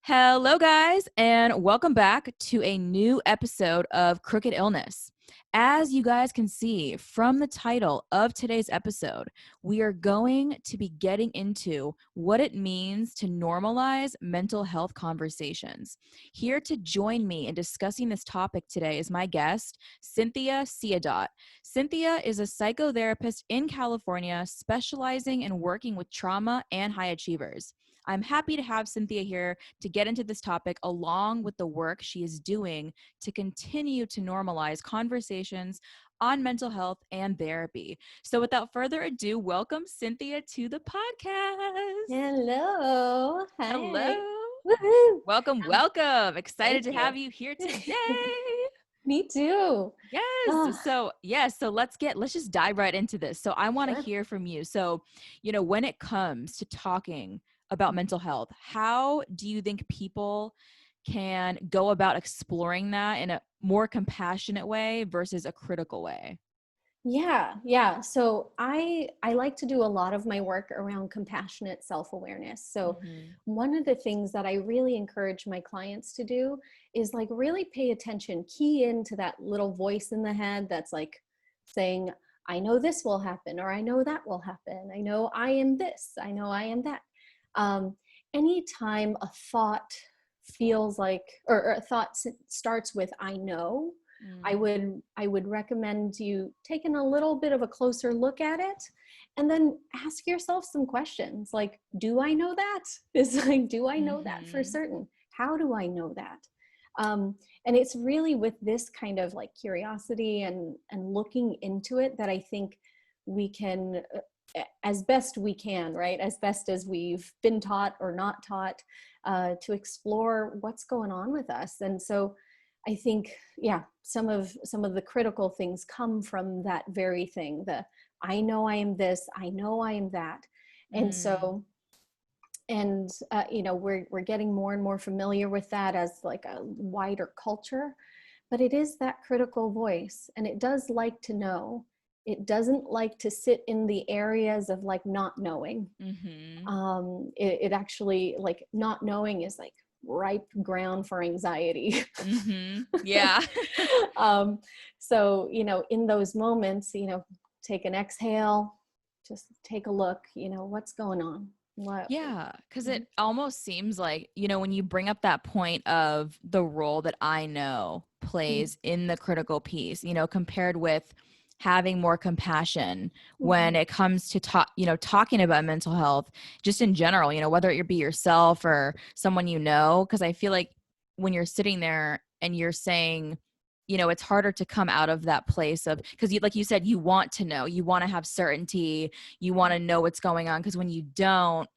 Hello, guys, and welcome back to a new episode of Crooked Illness. As you guys can see from the title of today's episode, we are going to be getting into what it means to normalize mental health conversations. Here to join me in discussing this topic today is my guest, Cynthia Siadat. Cynthia is a psychotherapist in California specializing in working with trauma and high achievers. I'm happy to have Cynthia here to get into this topic along with the work she is doing to continue to normalize conversations on mental health and therapy. So without further ado, welcome Cynthia to the podcast. Hello. Hello. Hi. Woohoo. Welcome. Excited Thank to you. have you here today. Me too. Oh, So let's just dive right into this. So I want to sure. hear from you. So, when it comes to talking about mental health, how do you think people can go about exploring that in a more compassionate way versus a critical way? Yeah. So I like to do a lot of my work around compassionate self-awareness. So Mhm. one of the things that I really encourage my clients to do is like really pay attention, key into that little voice in the head that's like saying, I know this will happen, or I know that will happen. I know I am this, I know I am that. Um, Anytime a thought feels like, or a thought starts with I know, Mm. I would recommend you taking a little bit of a closer look at it, and then ask yourself some questions like, do I know that? Is like, do I know that for Mhm. certain? How do I know that? And it's really with this kind of like curiosity and looking into it that I think we can, as best we can, right? As best as we've been taught or not taught, to explore what's going on with us. And so I think, yeah, some of the critical things come from that very thing. The I know I am this, I know I am that, and Mm. so we're getting more and more familiar with that as like a wider culture, but it is that critical voice, and it does like to know. It doesn't like to sit in the areas of like not knowing. Mhm. It actually, like, not knowing is like ripe ground for anxiety. Mhm. Yeah. um, so, in those moments, take an exhale, just take a look, what's going on? What? Yeah, because Mhm. it almost seems like, when you bring up that point of the role that I know plays in the critical piece, compared with having more compassion when Mhm. it comes to talking about mental health, just in general, whether it be yourself or someone because I feel like when you're sitting there and you're saying, it's harder to come out of that place of because you like you said, you want to know, you want to have certainty, you want to know what's going on because when you don't,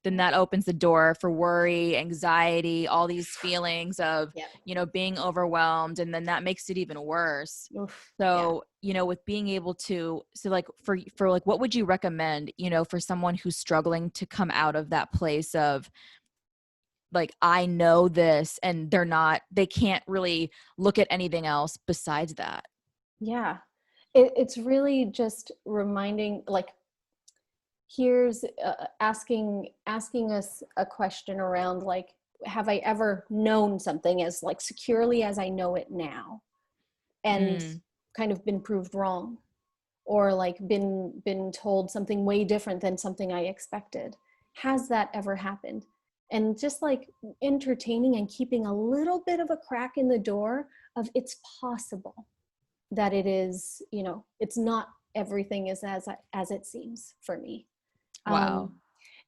then Yeah. that opens the door for worry, anxiety, all these feelings of, Yeah. being overwhelmed. And then that makes it even worse. Oof. Yeah. So, with being able to, so like for like, what would you recommend, for someone who's struggling to come out of that place of like, I know this and they can't really look at anything else besides that. Yeah. It's really just reminding, like, here's asking us a question around like, have I ever known something as like securely as I know it now, and Mm, kind of been proved wrong, or like been told something way different than something I expected? Has that ever happened? And just like entertaining and keeping a little bit of a crack in the door of it's possible that it is, it's not everything is as it seems for me. wow. um,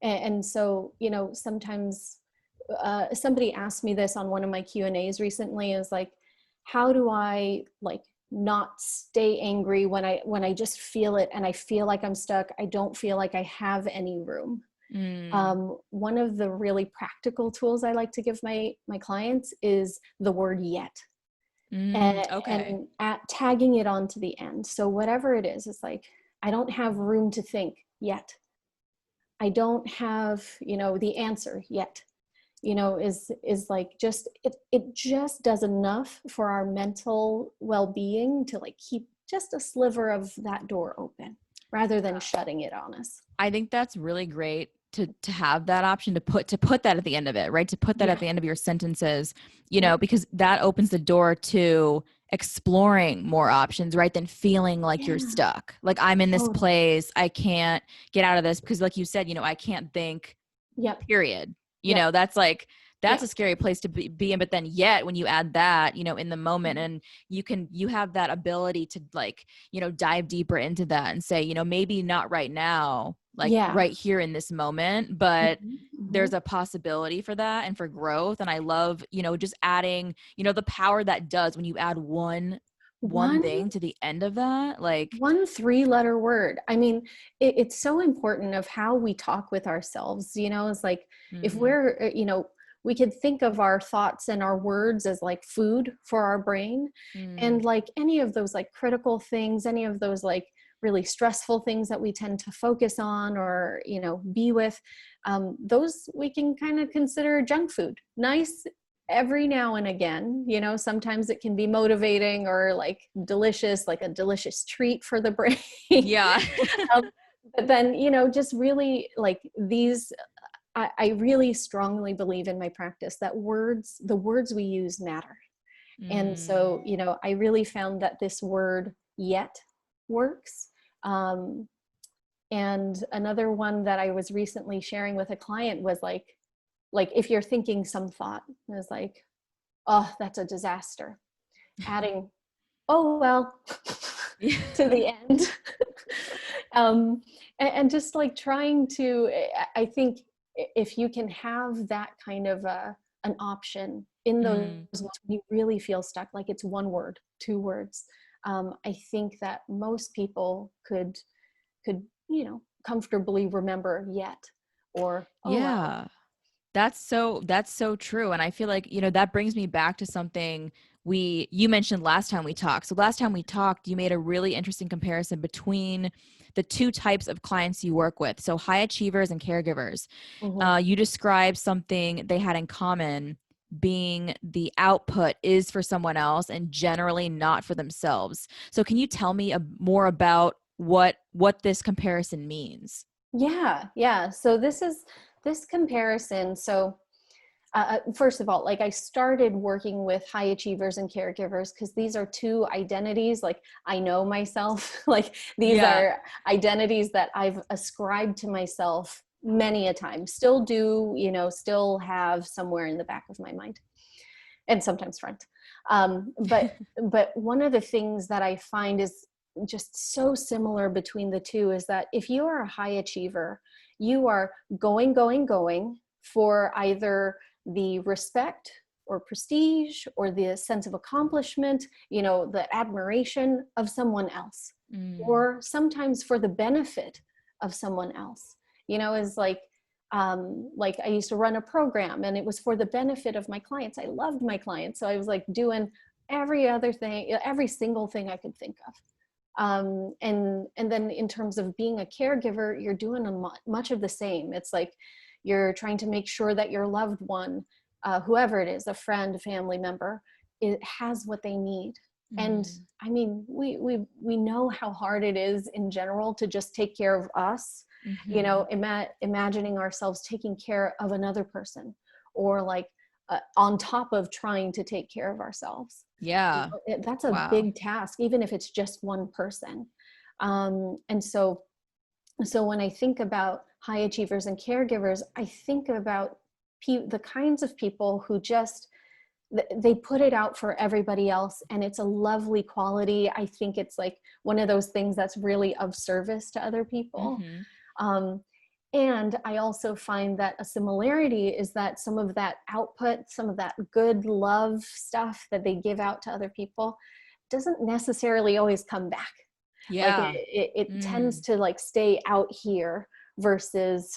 and so, sometimes somebody asked me this on one of my Q&As recently, is like, how do I like not stay angry when I just feel it and I feel like I'm stuck, I don't feel like I have any room? Mm, One of the really practical tools I like to give my clients is the word yet, okay. and tagging it onto the end. So whatever it is, it's like, I don't have room to think yet. I don't have, the answer yet. Is like, just it just does enough for our mental well-being to like keep just a sliver of that door open rather than shutting it on us. I think that's really great to have that option, to put that at the end of it, right? To put that at Yeah. the end of your sentences, Yeah. because that opens the door to exploring more options, right? Than feeling like you're Yeah. stuck. Like, I'm in this Totally. place, I can't get out of this because, like you said, I can't think, Yep. period. Yep. That's like, that's a Yep. scary place to be in. But then yet when you add that, in the moment, Mhm. and you have that ability to, like, dive deeper into that and say, maybe not right now, like Yeah. right here in this moment, but Mhm. there's Mhm. a possibility for that and for growth. And I love, just adding, the power that does when you add one One thing to the end of that. Like, one 3-letter word. I mean, it's so important of how we talk with ourselves. It's like, if mm, we're, we could think of our thoughts and our words as like food for our brain. mm, And like any of those like critical things, any of those like really stressful things that we tend to focus on or, be with, those we can kind of consider junk food. Nice every now and again. Sometimes it can be motivating or like delicious, like a delicious treat for the brain. yeah. um, but then, just really like these, I really strongly believe in my practice that the words we use matter. And mm, so, I really found that this word yet works. Um, and another one that I was recently sharing with a client was like if you're thinking some thought, it was like, oh, that's a disaster. Adding, oh, well, yeah. to the end. um, and just like trying to, I think if you can have that kind of an option in those Mm. moments when you really feel stuck, like it's one word, 2 words, I think that most people could, comfortably remember yet, or, oh, well. Yeah. That's so true. And I feel like, that brings me back to something you mentioned last time we talked. So last time we talked, you made a really interesting comparison between the two types of clients you work with. So high achievers and caregivers. Mhm. You described something they had in common, being the output is for someone else and generally not for themselves. So can you tell me more about what this comparison means? Yeah, yeah. So this comparison. So first of all, like I started working with high achievers and caregivers because these are two identities. Like I know myself, like these Yeah. are identities that I've ascribed to myself many a time, still do, still have somewhere in the back of my mind and sometimes front. But one of the things that I find is just so similar between the two is that if you are a high achiever, you are going for either the respect or prestige or the sense of accomplishment, the admiration of someone else, Mm. or sometimes for the benefit of someone else. Is like I used to run a program and it was for the benefit of my clients. I loved my clients. So I was like doing every single thing I could think of. And then in terms of being a caregiver, you're doing much of the same. It's like you're trying to make sure that your loved one, whoever it is, a friend, a family member, it has what they need. And Mm. I mean, we know how hard it is in general to just take care of us. Mm-hmm. Imagining ourselves taking care of another person, or like on top of trying to take care of ourselves. Yeah. That's a Wow. big task, even if it's just one person. And so when I think about high achievers and caregivers, I think about the kinds of people who just they put it out for everybody else, and it's a lovely quality. I think it's like one of those things that's really of service to other people. Mm-hmm. um, and I also find that a similarity is that some of that output, some of that good love stuff that they give out to other people doesn't necessarily always come back. Like Yeah. it tends Mm. to like stay out here versus,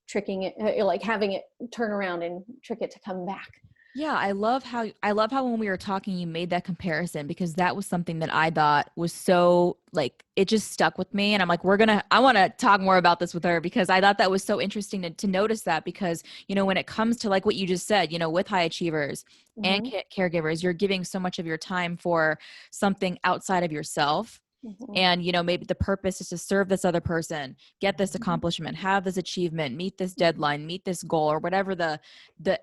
tricking it, like having it turn around and trick it to come back. Yeah, I love how when we were talking you made that comparison, because that was something that I thought was so, like, it just stuck with me, and I'm like, I want to talk more about this with her, because I thought that was so interesting to notice that, because when it comes to, like, what you just said, with high achievers and Hmm. caregivers, you're giving so much of your time for something outside of yourself. Mhm. And, maybe the purpose is to serve this other person, get this accomplishment, have this achievement, meet this deadline, meet this goal, or whatever the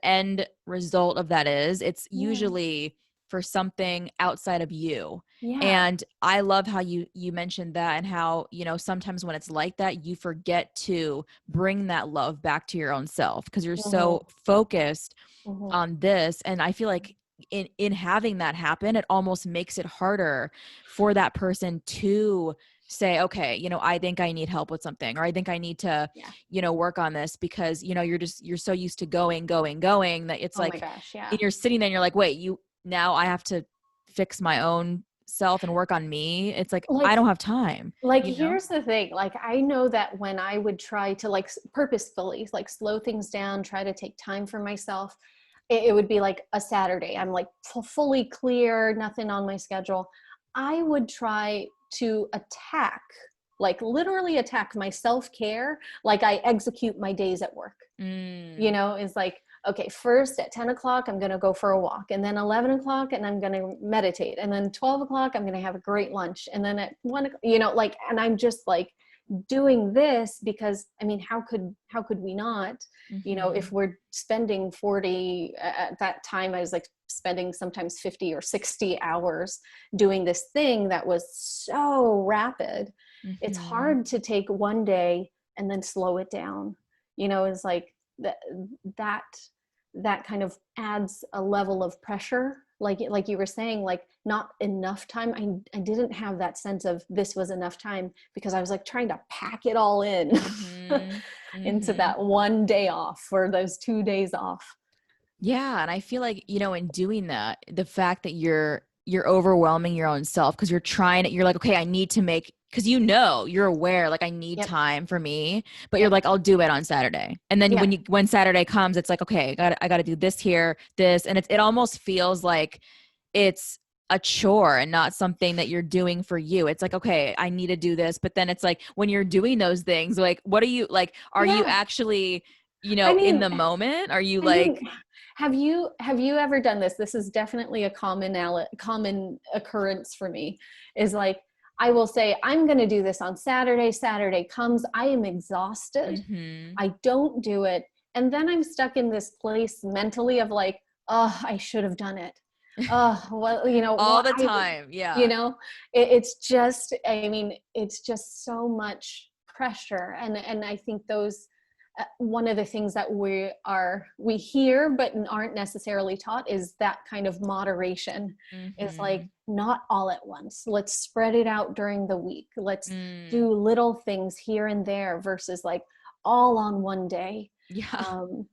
end result of that is. It's Yeah. usually for something outside of you. Yeah. And I love how you mentioned that, and how, sometimes when it's like that, you forget to bring that love back to your own self because you're Mhm. so focused Mhm. on this. And I feel like in having that happen, it almost makes it harder for that person to say, okay, I think I need help with something, or I think I need to, Yeah. work on this, because, you're so used to going that it's Oh my like, gosh. and Yeah. you're sitting there and you're like, wait, now I have to fix my own self and work on me. It's like, I Like, don't have time, here's the thing. Like, I know that when I would try to like purposefully like slow things down, try to take time for myself, it would be like a Saturday. I'm like fully clear, nothing on my schedule. I would try to attack, like literally attack my self-care, like I execute my days at work. Mm. Is like, okay, first at 10 o'clock, I'm going to go for a walk. And then 11 o'clock, and I'm going to meditate. And then 12 o'clock, I'm going to have a great lunch. And then at 1, like, and I'm just like doing this because, I mean, how could we not, Mm-hmm. if we're spending 40, at that time, I was like spending sometimes 50 or 60 hours doing this thing that was so rapid. It's Mm-hmm. hard to take one day and then slow it down. Is like that that that kind of adds a level of pressure, like you were saying, like not enough time. I didn't have that sense of this was enough time because I was like trying to pack it all in Mm-hmm. into Mm-hmm. that one day off or those 2 days off. Yeah, and I feel like, in doing that, the fact that you're overwhelming your own self because you're like, okay, I need to make, because you're aware, like, I need Yep. time for me, but you're Yep. like, I'll do it on Saturday. And then Yeah. when Saturday comes, it's like, okay, I got to do this here, this, and it almost feels like it's a chore and not something that you're doing for you. It's like, okay, I need to do this, but then it's like, when you're doing those things, like, what are you like, are you Yeah. actually, I in mean, the moment? Are you I mean, like, have you ever done this? This is definitely a common occurrence for me. Is like I will say I'm going to do this on Saturday. Saturday comes, I am exhausted. mm-hmm. I don't do it, and then I'm stuck in this place mentally of like, oh, I should have done it. Oh, well, All what the I, time. you Yeah. know, it's just. I mean, it's just so much pressure, and I think those one of the things that we hear but aren't necessarily taught is that kind of moderation, is like Mm-hmm. not all at once. Let's spread it out during the week. Let's Mm. do little things here and there versus like all on one day. Yeah. um,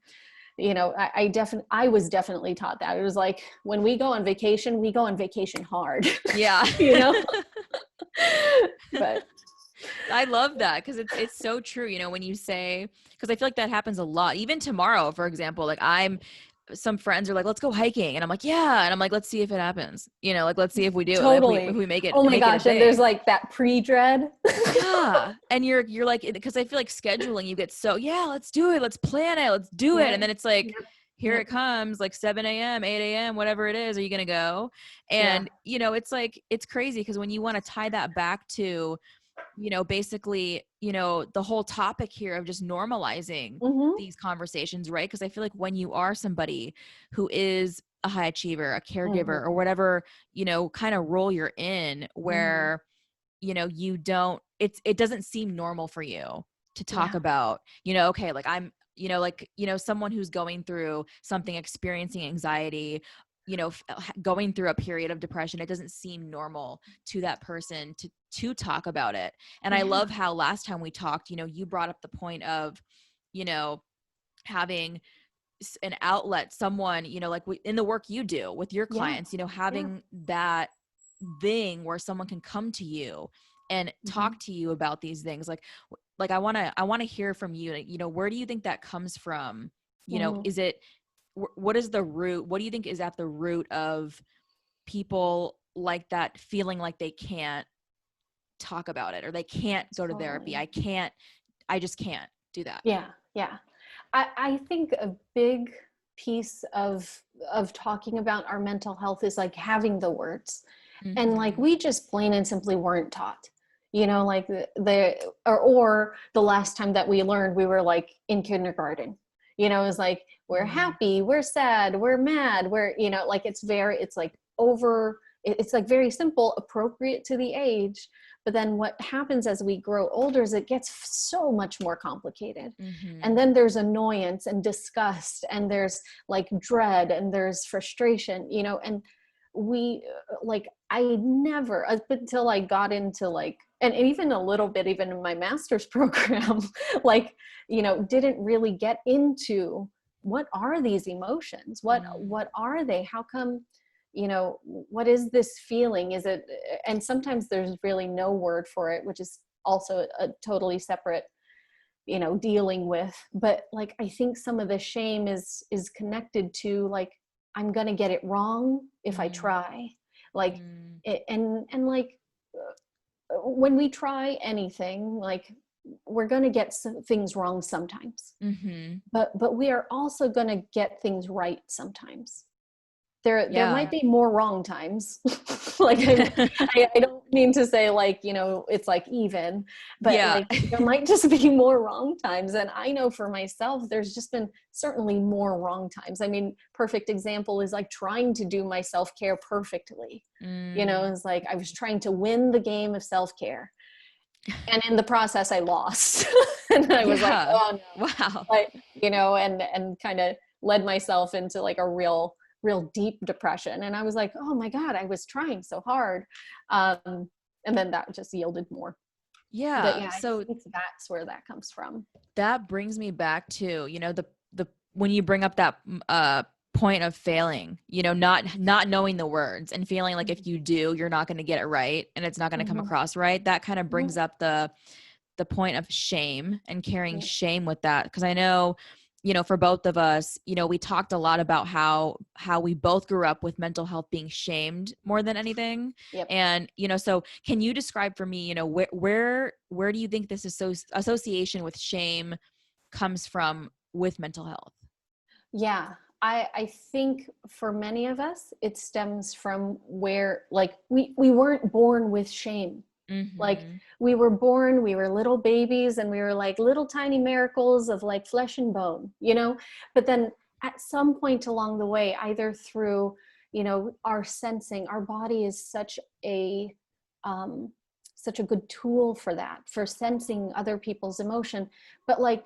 I was definitely taught that. It was like when we go on vacation, we go on vacation hard. Yeah. you know but I love that because it's so true, when you say, because I feel like that happens a lot. Even tomorrow, for example, like, some friends are like, let's go hiking. And I'm like, yeah. And I'm like, let's see if it happens. Like, let's see if we do it, if totally. we make it Oh my make it a gosh, and there's thing. like that pre-dread. Yeah. And you're like, because I feel like scheduling, you get so, yeah, let's do it. Let's plan it. Let's do it. Yep. And then it's like, Yep. here it Yep. comes, like 7 a.m., 8 a.m., whatever it is. Are you going to go? Yeah. And, it's like, it's crazy because when you want to tie that back to, basically, the whole topic here of just normalizing Mm-hmm. these conversations, right? Because I feel like when you are somebody who is a high achiever, a caregiver, or Mm-hmm. whatever, kind of role you're in, Mm-hmm. where, you don't, it doesn't seem normal for you to talk Yeah. about, okay, like, I'm, someone who's going through something, experiencing anxiety, going through a period of depression. It doesn't seem normal to that person to talk about it. And I Yeah. love how last time we talked, you brought up the point of, you know having an outlet, someone, like, in the work you do with your Yeah. clients, Yeah. having that thing where someone can come to you and Mm-hmm. talk to you about these things. Like, I want to hear from you, where do you think that comes from? Mm-hmm. Is it, what is the root? What do you think is at the root of people like that feeling like they can't talk about it, or they can't go to therapy? Totally. I just can't do that. Yeah. Yeah. I think a big piece of talking about our mental health is like having the words. And like, Mm-hmm. we just plain and simply weren't taught, you know, like or the last time that we learned, we were like in kindergarten, you know, it's like, we're Mm. happy, we're sad, we're mad, we're, you know, like, it's like it's like very simple, appropriate to the age. But then what happens as we grow older is it gets so much more complicated. And Mm-hmm. then there's annoyance and disgust, and there's like dread, and there's frustration, you know. And we like, I never, up until I got into like, and even a little bit, even in my master's program, like, you know, didn't really get into what are these emotions, Mm. what are they, how come, you know, what is this feeling, is it, and sometimes there's really no word for it, which is also a totally separate, you know, dealing with. But like, I think some of the shame is connected to like, I'm gonna get it wrong if I Mm. try, like Mm. and like, when we try anything, like, we're gonna get some things wrong sometimes, Mm-hmm. but we are also gonna get things right sometimes. There Yeah. might be more wrong times. Like, I don't mean to say like, you know, it's like even, but Yeah. like, there might just be more wrong times. And I know for myself, there's just been certainly more wrong times. I mean, perfect example is like trying to do my self-care perfectly. You know, Mm. it's like I was trying to win the game of self-care, and in the process I lost. And I was like, Yeah. oh no. Wow. Like, you know, and kind of led myself into like a real deep depression. And I was like, oh my God, I was trying so hard. And then that just yielded more. But Yeah. yeah, I So think that's where that comes from. that brings me back to, the when you bring up that point of failing, not knowing the words and feeling like if you do, you're not going to get it right and it's not going to come Mm-hmm. across right. That kind of Mm-hmm. brings up the point of shame and carrying Yeah. shame with that. Because I know, for both of us, we talked a lot about how we both grew up with mental health being shamed more than anything. Yep. And so can you describe for me, where do you think this association with shame comes from with mental health? Yeah. I think for many of us, it stems from where like we weren't born with shame. Like, Mm-hmm. we were little babies, and we were like little tiny miracles of like flesh and bone, you know. But then at some point along the way, either through, you know, our sensing, our body is um, such a good tool for that, for sensing other people's emotion. But like,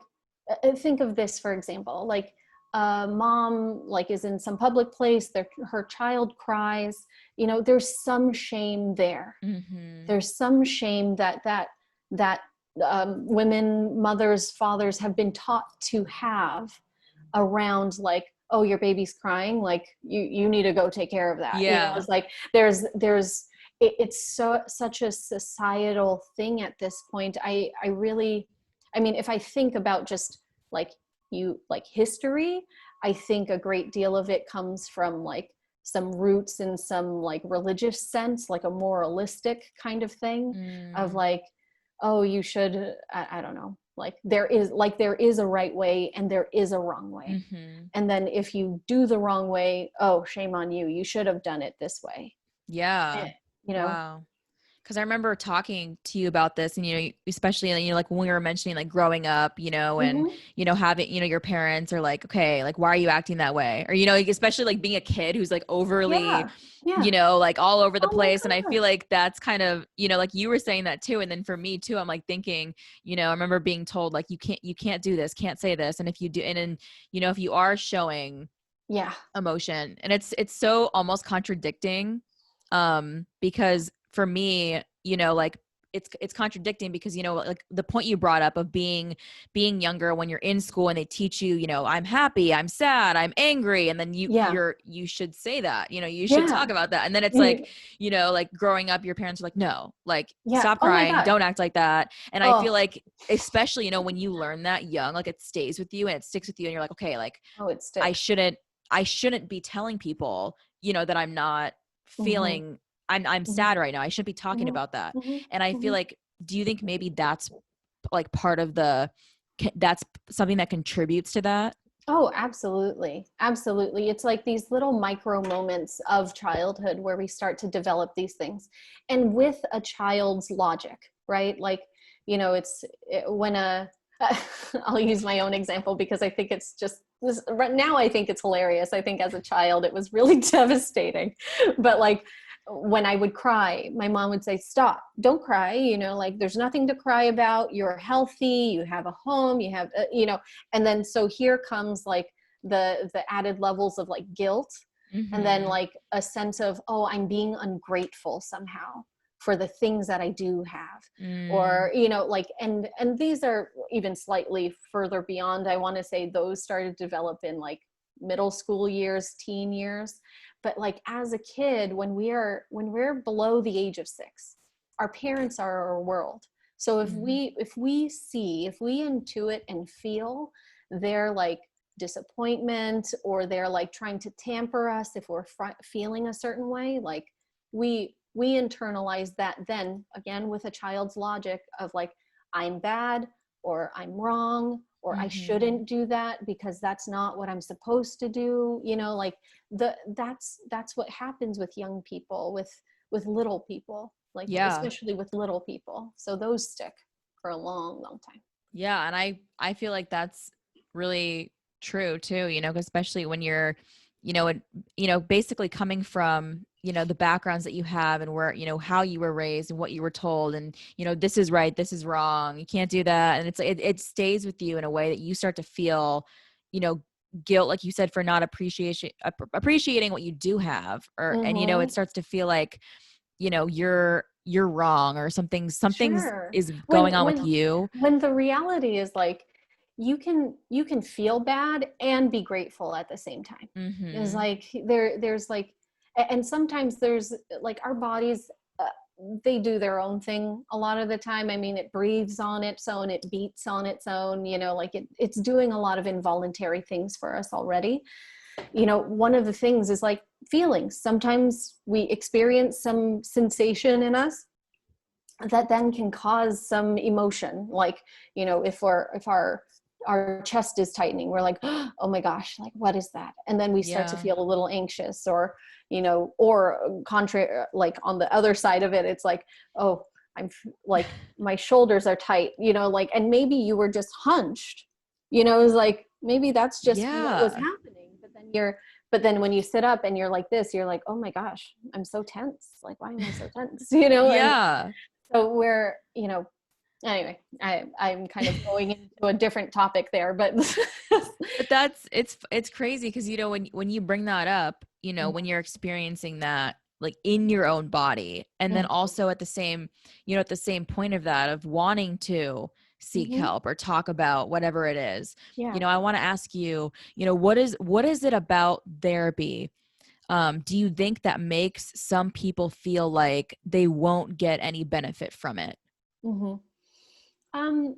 think of this, for example, like a mom like is in some public place, her child cries, you know, there's some shame there. Mm-hmm. There's some shame that women, mothers, fathers have been taught to have around like, oh, your baby's crying, like you need to go take care of that, you know. Yeah. It's like it's such a societal thing at this point. I really, I mean, if I think about just like, you like history, I think a great deal of it comes from like some roots in some like religious sense, like a moralistic kind of thing, of Mm. like, oh, you should, I don't know, like there is a right way and there is a wrong way. Mm-hmm. And then if you do the wrong way, oh, shame on you, you should have done it this way. Yeah. You know. Wow. Because I remember talking to you about this, and especially like when we were mentioning like growing up, and Mm-hmm. having your parents are like, okay, like why are you acting that way, or like, especially like being a kid who's like overly, Yeah. Yeah. like all over the Oh my place. And I feel God. like that's kind of, like you were saying that too. And then for me too, I'm like thinking, I remember being told like you can't do this, can't say this, and if you do, and then if you are showing Yeah. emotion, and it's so almost contradicting, because for me, like it's contradicting because like the point you brought up of being younger when you're in school and they teach you, I'm happy, I'm sad, I'm angry, and then Yeah. you should say that, you should talk Yeah. about that, and then it's like, Mhm. like growing up your parents are like, no, like Yeah. stop Oh my crying, God. don't act like that. And I feel Oh. like especially, when you learn that young, like it stays with you and it sticks with you, and you're like, okay, like Oh, it I sticks. shouldn't I shouldn't be telling people, that I'm not Mm-hmm. feeling I'm Mm-hmm. sad right now. I shouldn't be talking Mm-hmm. about that. And I Mm-hmm. feel Mm-hmm. like, do you think maybe that's like part of that's something that contributes to that? Oh, absolutely. Absolutely. It's like these little micro moments of childhood where we start to develop these things, and with a child's logic, right? Like, when I'll use my own example because I think it's just right now, I think it's hilarious. I think as a child, it was really devastating. But like, when I would cry, my mom would say, stop, don't cry. Like, there's nothing to cry about. You're healthy. You have a home, you have, and then, so here comes like the added levels of like guilt, and then Mm-hmm. like a sense of, oh, I'm being ungrateful somehow for the things that I do have. Mm. Or like, and these are even slightly further beyond. I want to say those started to develop in like middle school years, teen years. But like, as a kid, when we're below the age of 6, our parents are our world. So Mm. if we intuit and feel their like disappointment, or they're like trying to tamper us if we're feeling a certain way, like, we internalize that, then again with a child's logic of like, I'm bad, or I'm wrong, or I Mm-hmm. shouldn't do that because that's not what I'm supposed to do. Like, that's what happens with young people, with little people, like Yeah. especially with little people. So those stick for a long, long time. Yeah, and I feel like that's really true too, 'cause especially when you're, and, basically coming from, the backgrounds that you have and where, how you were raised and what you were told, and, this is right, this is wrong, you can't do that. And it's like it stays with you in a way that you start to feel, you know, guilt, like you said, for not appreciating what you do have, or and it Mm-hmm. starts to feel like, you're wrong, or something's Sure. is When going on with when you. when the reality is like, you can feel bad and be grateful at the same time. Is Mhm. like, there's like, and sometimes there's like our bodies, they do their own thing a lot of the time. I mean, it breathes on its own, it beats on its own, like it's doing a lot of involuntary things for us already. One of the things is like feelings. Sometimes we experience some sensation in us that then can cause some emotion, like, if our chest is tightening, we're like, oh my gosh, like, what is that? And then we start to Yeah. feel a little anxious, or contrary, like on the other side of it, it's like, oh, like, my shoulders are tight, like, and maybe you were just hunched, it's like, maybe that's just what was Yeah. happening. But then when you sit up and you're like this, you're like, oh my gosh, I'm so tense, like, why am I so tense? And Yeah. so anyway, I'm kind of going into a different topic there, but But it's crazy because, when you bring that up, when you're experiencing that like in your own body, and then Mhm, also at the same point of that, of wanting to seek mhm, help or talk about whatever it is, yeah. I want to ask you, what is it about therapy? Do you think that makes some people feel like they won't get any benefit from it? hmm Um,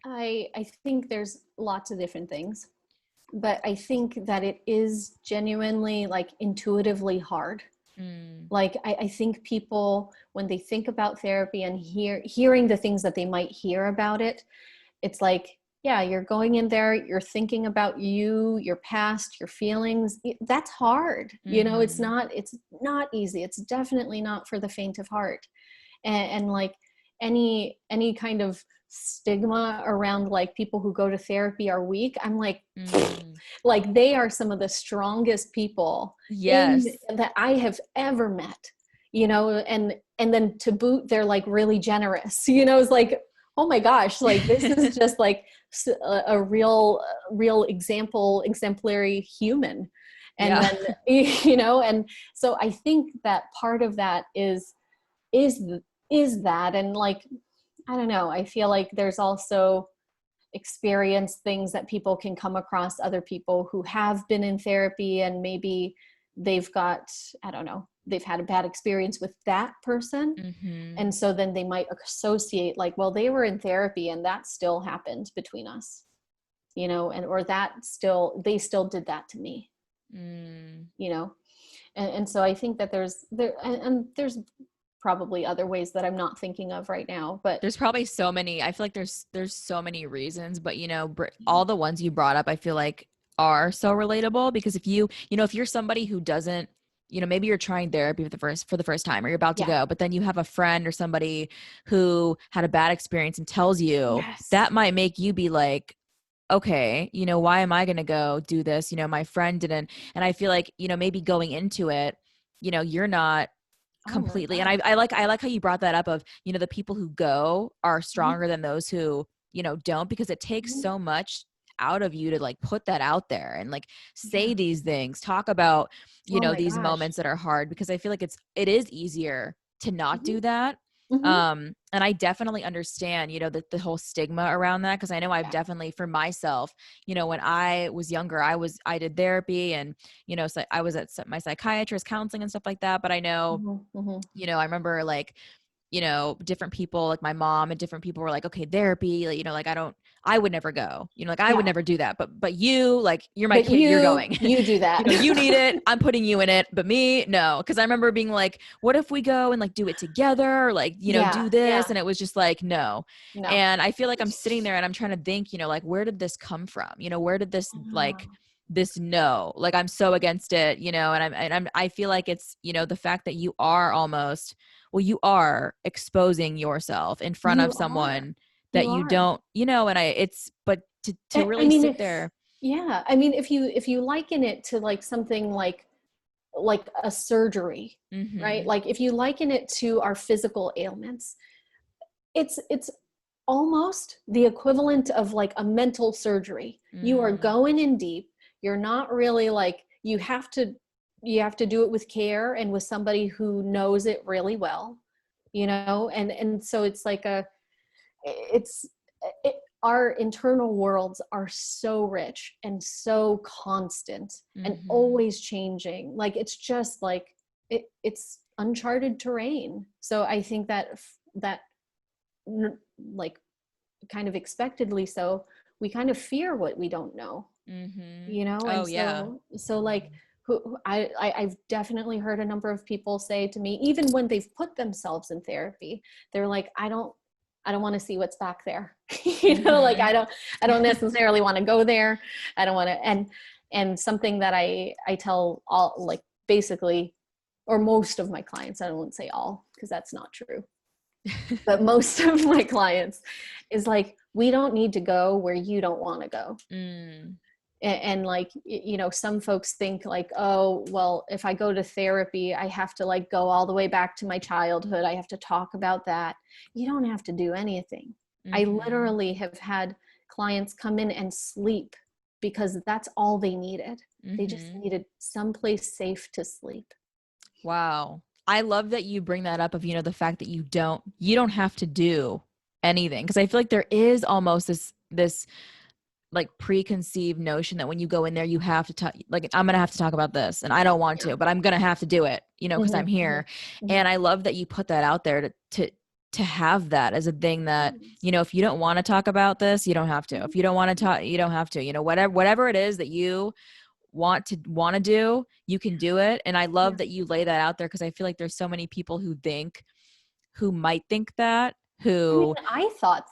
I think there's lots of different things, but I think that it is genuinely like intuitively hard. Mm, Like, I think people, when they think about therapy and hearing the things that they might hear about it, it's like, yeah, you're going in there, you're thinking about your past, your feelings. That's hard. mm-hmm. It's not easy. It's definitely not for the faint of heart. And like, any kind of stigma around like people who go to therapy are weak, I'm like, Mm. like, they are some of the strongest people in Yes. that I have ever met, and then to boot, they're like really generous. It's like, oh my gosh, like, this is just like a real exemplary human. And Yeah. then and so I think that part of that is is that. And like, I don't know, I feel like there's also experience things that people can come across, other people who have been in therapy, and maybe they've got, I don't know, they've had a bad experience with that person. Mm-hmm. And so then they might associate like, well, they were in therapy and that still happened between us, and or that still, they still did that to me, Mm. you know and so I think that and there's probably other ways that I'm not thinking of right now, but There's probably so many. I feel like there's so many reasons, but all the ones you brought up, I feel like are so relatable, because if if you're somebody who doesn't, maybe you're trying therapy for the first time, or you're about to Yeah. go, but then you have a friend or somebody who had a bad experience and tells you, Yes. that might make you be like, okay, why am I going to go do this? My friend didn't. And I feel like, maybe going into it, you're not Oh my completely. And God. I like how you brought that up of, the people who go are Mhm. stronger than those who, don't, because it takes Mhm. so much out of you to like put that out there and like say Yeah. these things, talk about, Oh my these gosh. moments that are hard, because I feel like it is easier to not Mhm. do that. Mhm. And I definitely understand, the whole stigma around that, because I know I've Yeah. definitely, for myself, when I was younger, I did therapy, and so I was at my psychiatrist counseling and stuff like that. But I know, Mhm. Mhm. I remember like, different people, like my mom and different people were like, okay, therapy, like, like I would never go, like I would Yeah. never do that. But you, like, you're my But kid, you're going. you do that. You need it. I'm putting you in it, but me, no. Cause I remember being like, what if we go and like do it together? Or like, Yeah. do this. Yeah. And it was just like, no. No. And I feel like I'm sitting there and I'm trying to think, like, where did this come from? Where did this like, Ah. this no, like I'm so against it, I feel like it's, the fact that you are almost, well, you are exposing yourself in front of You are. someone that You you are. don't, and but to I really mean, sit if there. yeah, I mean, if you liken it to like something like a surgery, right? Mm-hmm. Like if you liken it to our physical ailments, it's almost the equivalent of like a mental surgery. You are Mm, going in deep. You're not really like you have to do it with care and with somebody who knows it really well, and so it's like it's it, our internal worlds are so rich and so constant and mm-hmm. always changing. Like it's just like it's uncharted terrain. So I think that like kind of expectedly so we kind of fear what we don't know, Mm-hmm. and Oh yeah. so like I've definitely heard a number of people say to me, even when they've put themselves in therapy, they're like, I don't want to see what's back there. Like Mm-hmm. I don't necessarily want to go there. I don't want to. And something that I tell all, like, basically, or most of my clients, I don't say all because that's not true, but most of my clients is like, we don't need to go where you don't want to go. Mm, And like, some folks think like, oh well, if I go to therapy I have to like go all the way back to my childhood, I have to talk about that. You don't have to do anything. I mm-hmm. literally have had clients come in and sleep because that's all they needed. They just Mm-hmm. needed someplace safe to sleep. Wow. I love that you bring that up of, the fact that you don't have to do anything. Because I feel like there is almost this like preconceived notion that when you go in there, you have to talk, like, I'm going to have to talk about this and I don't want Yeah. to, but I'm going to have to do it, because I'm Mm-hmm, mm-hmm, here. mm-hmm. And I love that you put that out there to have that as a thing that, Yes. if you don't want to talk about this, you don't have to. If you don't want to talk, you don't have to, whatever it is that you want to do, you can do it. And I Yeah. love that you lay that out there, because I feel like there's so many people who might think that, I mean, who, I thought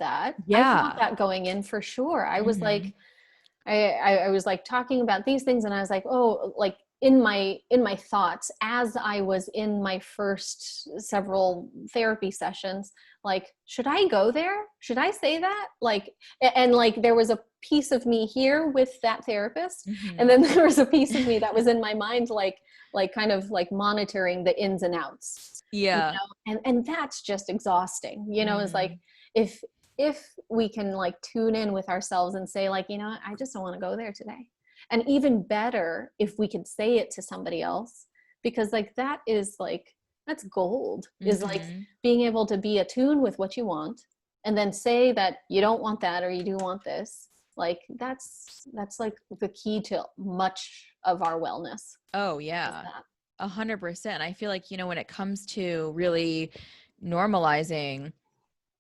yeah. that going in for sure. I was Mm-hmm. like, I was like talking about these things and I was like, oh, like in my thoughts as I was in my first several therapy sessions, like, should I go there? Should I say that? Like, and like there was a piece of me here with that therapist, and Mm-hmm. then there was a piece of me that was in my mind, like kind of like monitoring the ins and outs, Yeah. and that's just exhausting. It's like Mm. if we can like tune in with ourselves and say like, I just don't want to go there today. And even better if we could say it to somebody else, because like that's gold, is like Mhm. being able to be attuned with what you want and then say that you don't want that or you do want this. Like that's like the key to much of our wellness, Oh is yeah. that. 100%. I feel like, when it comes to really normalizing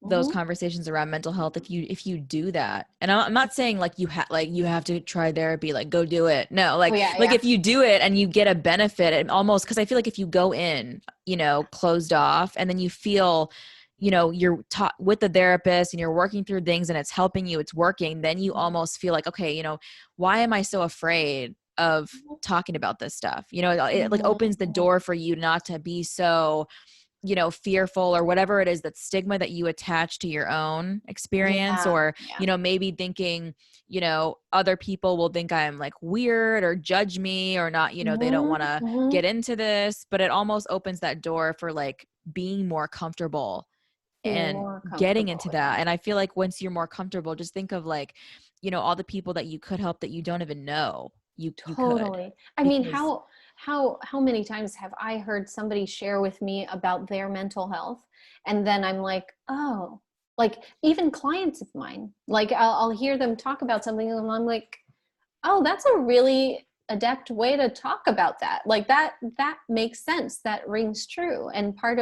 those Mm-hmm. conversations around mental health, if you do that, and I'm not saying like you have to try therapy, like go do it, no, Oh yeah, like yeah. if you do it and you get a benefit, and almost, because I feel like if you go in, closed off, and then you feel, you're taught with the therapist and you're working through things and it's helping you, it's working, then you almost feel like, okay, why am I so afraid of talking about this stuff? It like opens the door for you not to be so, fearful or whatever it is, that stigma that you attach to your own experience, Yeah. or, Yeah. maybe thinking, other people will think I'm like weird or judge me or not, they don't want to Mm-hmm. get into this, but it almost opens that door for like being more comfortable Being and more getting comfortable. into Yeah. that. And I feel like once you're more comfortable, just think of like, all the people that you could help that you don't even know you could, Totally. I mean, because how many times have I heard somebody share with me about their mental health, and then I'm like, oh, like even clients of mine, like I'll hear them talk about something, and I'm like, oh, that's a really adept way to talk about that. Like that makes sense. That rings true. And part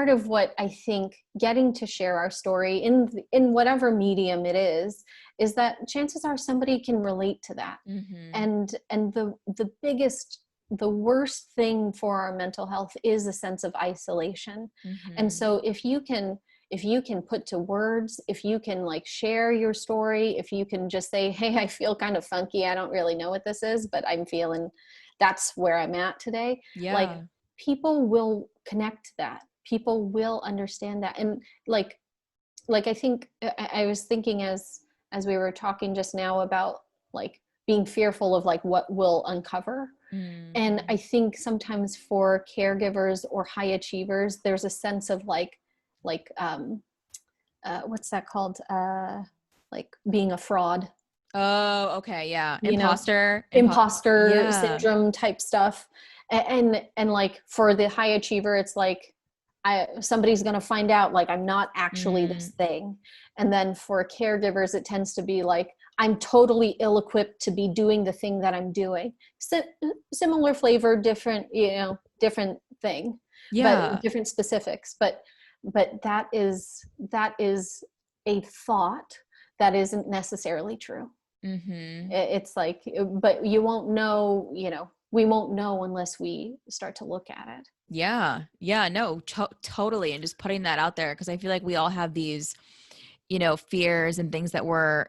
of what I think getting to share our story in whatever medium it is that chances are somebody can relate to that. mm-hmm, And the worst thing for our mental health is a sense of isolation. And mm-hmm. so if you can put to words, if you can like share your story, if you can just say, hey, I feel kind of funky, I don't really know what this is, but I'm feeling, that's where I'm at today. Like Yeah. people will connect to that, people will understand that. And like I think I was thinking as we were talking just now about like being fearful of like what will uncover. And Mm-hmm. I think sometimes for caregivers or high achievers, there's a sense of like what's that called? Like being a fraud, Oh, okay. Yeah. you know, Imposter. imposter Yeah. syndrome type stuff. And like for the high achiever, it's like somebody's going to find out like I'm not actually Mm, this thing. And then for caregivers, it tends to be like I'm totally ill-equipped to be doing the thing that I'm doing. Similar flavor, different, different thing, but yeah. different specifics. But that is a thought that isn't necessarily true. Mm-hmm. It's like, but you won't know, we won't know unless we start to look at it. Yeah. Yeah. No, totally. And just putting that out there, because I feel like we all have these, fears and things that we're,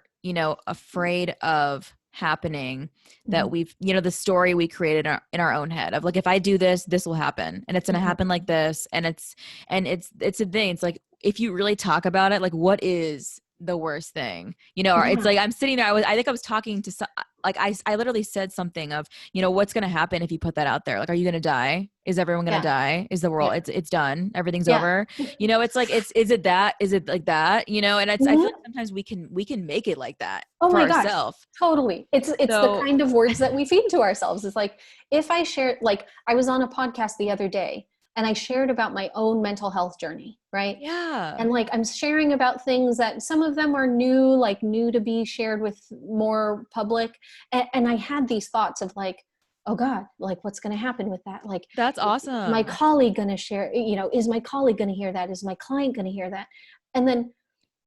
afraid of happening, that Mhm. we've, the story we created in our own head of like, if I do this, this will happen, and it's going to Mhm. happen like this. And it's a thing. It's like, if you really talk about it, like what is the worst thing, or it's Yeah. like, I'm sitting there. I think I was talking to like, I literally said something of, what's going to happen if you put that out there? Like, are you going to die? Is everyone going to Yeah. die? Is the world, Yeah. it's done. Everything's Yeah. over. It's like, is it that? Is it like that? And I feel Mhm. like sometimes we can make it like that Oh for my gosh. ourselves. Totally. It's the So kind of words that we feed to ourselves. It's like if I share, like I was on a podcast the other day and I shared about my own mental health journey, right? yeah. And like I'm sharing about things that some of them are new, like new to be shared with more public. And I had these thoughts of like, oh God, like what's going to happen with that? Like, That's is my awesome. colleague going to share, is my colleague going to hear that? Is my client going to hear that? And then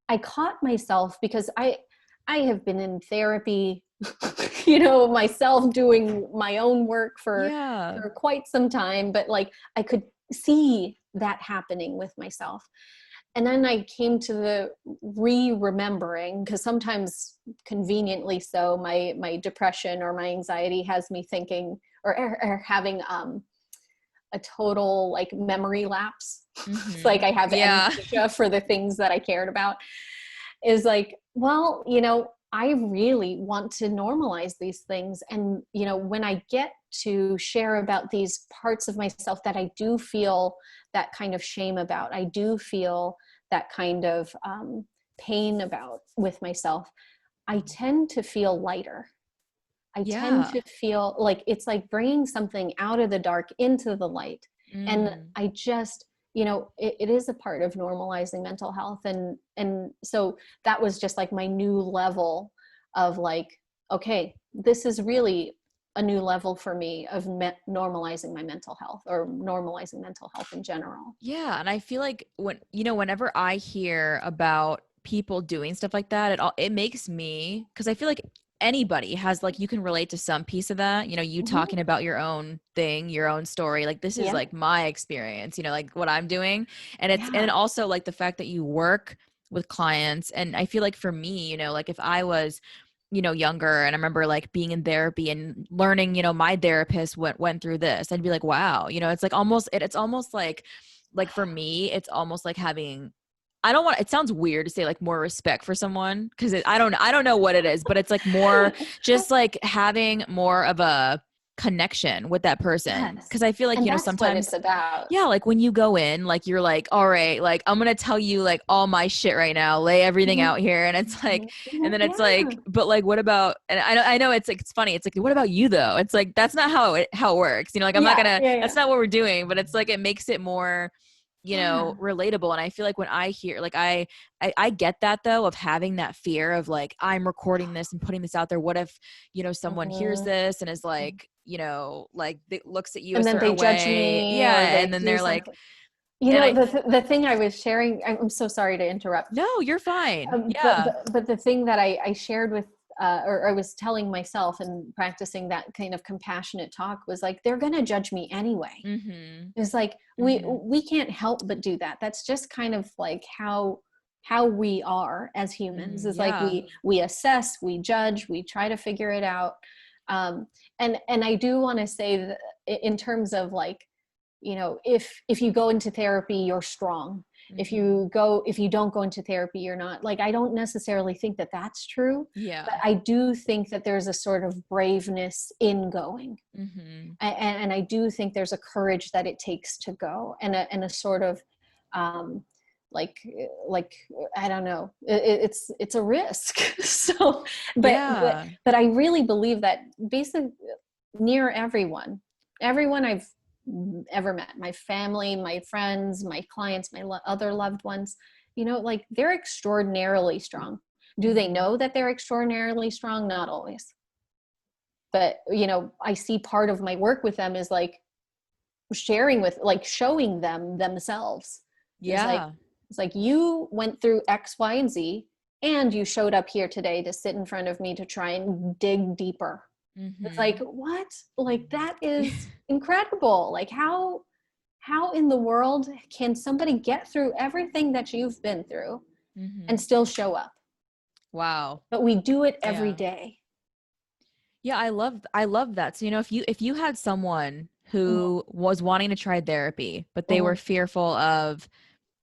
I caught myself because I have been in therapy, myself doing my own work for Yeah. for quite some time, but like I could see that happening with myself. And then I came to the remembering, because sometimes conveniently so my depression or my anxiety has me thinking or having a total like memory lapse. It's like Mm-hmm. I have Yeah. amnesia for the things that I cared about. Is like, well, I really want to normalize these things. And, when I get to share about these parts of myself that I do feel that kind of shame about, I do feel that kind of pain about with myself, I tend to feel lighter. I tend Yeah. to feel like it's like bringing something out of the dark into the light. And Mm. I just, it is a part of normalizing mental health. And so that was just like my new level of like, okay, this is really a new level for me of normalizing my mental health or normalizing mental health in general. Yeah. And I feel like whenever I hear about people doing stuff like that, it makes me, because I feel like anybody has like, you can relate to some piece of that, you know, you Mhm. talking about your own thing, your own story, like this is Yeah. like my experience, you know, like what I'm doing. And it's, and Yeah. also like the fact that you work with clients. And I feel like for me, you know, like if I was, you know, younger and I remember like being in therapy and learning, you know, my therapist went through this, I'd be like, wow, you know, it's like almost, it's almost like for me, it's almost like having, I don't want, it sounds weird to say like more respect for someone because I don't know what it is, but it's like more just like having more of a connection with that person. Yes. Cause I feel like, And you know, that's what it's sometimes, about. yeah, like when you go in, like you're like, all right, like I'm going to tell you like all my shit right now, lay everything Mhm. out here. And it's like, Mhm. and Mhm. then it's Yeah. like, but like, what about, and I know it's like, it's funny. It's like, what about you though? It's like, that's not how it works. You know, like I'm not Yeah. gonna, Yeah. that's Yeah. not what we're doing, but it's like, it makes it more, you know, Yeah. relatable. And I feel like when I hear, like, I get that though, of having that fear of like, I'm recording this and putting this out there. What if, you know, someone hears Mhm. this and is like, you know, like looks at you a And then they certain judge way. me or Yeah. they And then do they're like, something. You and know, I, the thing I was sharing, I'm so sorry to interrupt. no, you're fine. But, Yeah. but the thing that I shared with, or I was telling myself and practicing that kind of compassionate talk was like, they're going to judge me anyway. Mm-hmm. It's like, Mm-hmm. we can't help but do that. That's just kind of like how we are as humans. Mm-hmm. Is like Yeah. we assess, we judge, we try to figure it out. And I do want to say that in terms of like, you know, if you go into therapy, you're strong. Mm-hmm. If you don't go into therapy, you're not. Like, I don't necessarily think that that's true, but Yeah. I do think that there's a sort of braveness in going. Mm-hmm. And I do think there's a courage that it takes to go, and a sort of um, like like I don't know, it's a risk. So, but but Yeah. but I really believe that basically near everyone I've ever met, my family, my friends, my clients, my other loved ones, you know, like they're extraordinarily strong. Do they Mm-hmm. know that they're extraordinarily strong? Not always. But you know, I see part of my work with them is like sharing with, like showing them themselves. It's like, Yeah. you went through X, Y, and Z, and you showed up here today to sit in front of me to try and dig deeper. It's like, Mm-hmm. what? Like, that is incredible. Like, how in the world can somebody get through everything that you've been through and Mm-hmm. still show up? Wow. But we do it every Yeah. day. Yeah, I love that. So, you know, if you had someone Mhm. who was wanting to try therapy, but they were Mhm. fearful of,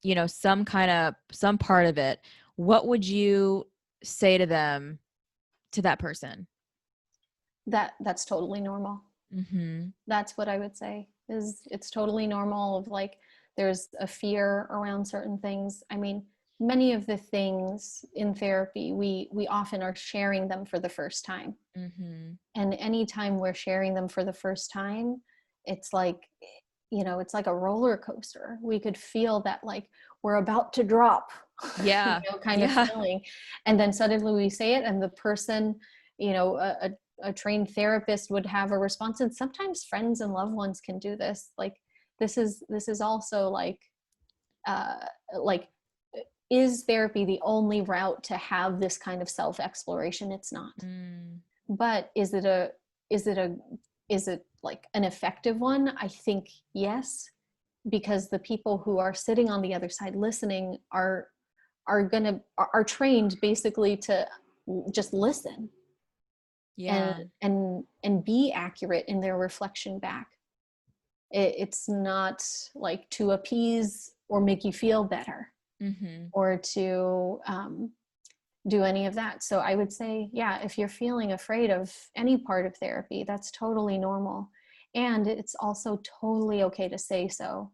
you know, some part of it, what would you say to them, to that person? That's totally normal. Mm-hmm. That's what I would say, is it's totally normal of like, there's a fear around certain things. I mean, many of the things in therapy, we often are sharing them for the first time. Mm-hmm. And anytime we're sharing them for the first time, it's like, you know, it's like a roller coaster. We could feel that like we're about to drop, Yeah. kind of Yeah. feeling. And then suddenly we say it, and the person, you know, a trained therapist would have a response. And sometimes friends and loved ones can do this. Like, this is also uh, like, is therapy the only route to have this kind of self exploration? It's not. Mm. But is it a is it like an effective one? I think yes, because the people who are sitting on the other side listening are trained basically to just listen and Yeah. and be accurate in their reflection back. It's not like to appease or make you feel better, Mm-hmm. or to do any of that. So I would say, yeah, if you're feeling afraid of any part of therapy, that's totally normal. And it's also totally okay to say so.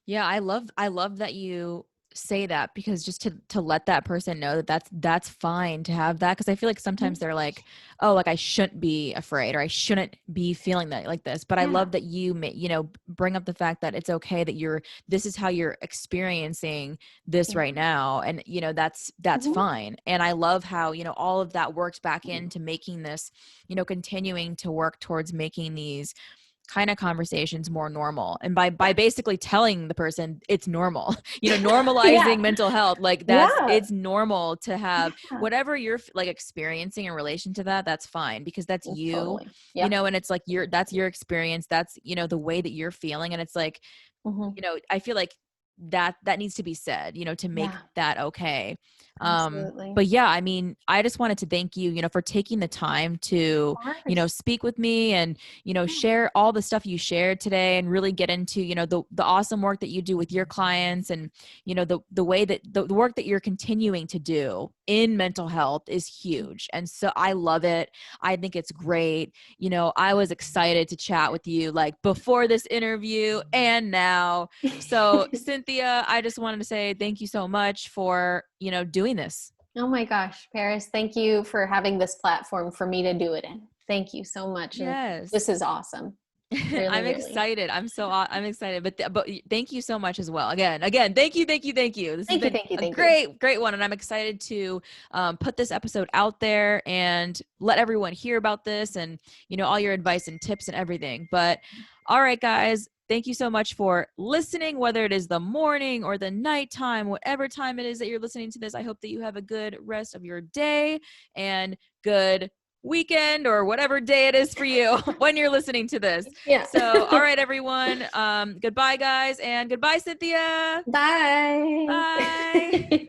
Yeah, I love that you say that, because just to let that person know that that's fine to have that, because I feel like sometimes Mhm. they're like, oh, like I shouldn't be afraid, or I shouldn't be feeling that like this. But I Yeah. love that you know, bring up the fact that it's okay that this is how you're experiencing this Yeah. right now, and you know, that's Mhm. fine. And I love how, you know, all of that works back into making this, you know, continuing to work towards making these kind of conversations more normal. And by basically telling the person it's normal, normalizing Yeah. mental health, like Yeah. it's normal to have Yeah. whatever you're like experiencing in relation to that. That's fine, because that's you, Totally. Yep. and it's like that's your experience. That's, the way that you're feeling. And it's like, Mhm. I feel like that needs to be said, to make Yeah. that okay. Absolutely. But yeah, I mean, I just wanted to thank you, for taking the time to, Of course. speak with me and, Yeah. share all the stuff you shared today, and really get into, the awesome work that you do with your clients, and, the way that the work that you're continuing to do in mental health is huge. And so I love it. I think it's great. I was excited to chat with you like before this interview and now. So Cynthia, I just wanted to say thank you so much for, doing this. Oh my gosh, Paris, thank you for having this platform for me to do it in. Thank you so much. And this Yes. is awesome. Really, I'm really. excited. I'm excited, but thank you so much as well. Again, thank you. This has Thank you, been thank you, a thank you. great one. And I'm excited to put this episode out there and let everyone hear about this, and, all your advice and tips and everything. But all right, guys, thank you so much for listening, whether it is the morning or the nighttime, whatever time it is that you're listening to this. I hope that you have a good rest of your day and good weekend, or whatever day it is for you when you're listening to this. Yeah. So, all right, everyone. Goodbye, guys, and goodbye, Cynthia. Bye. Bye.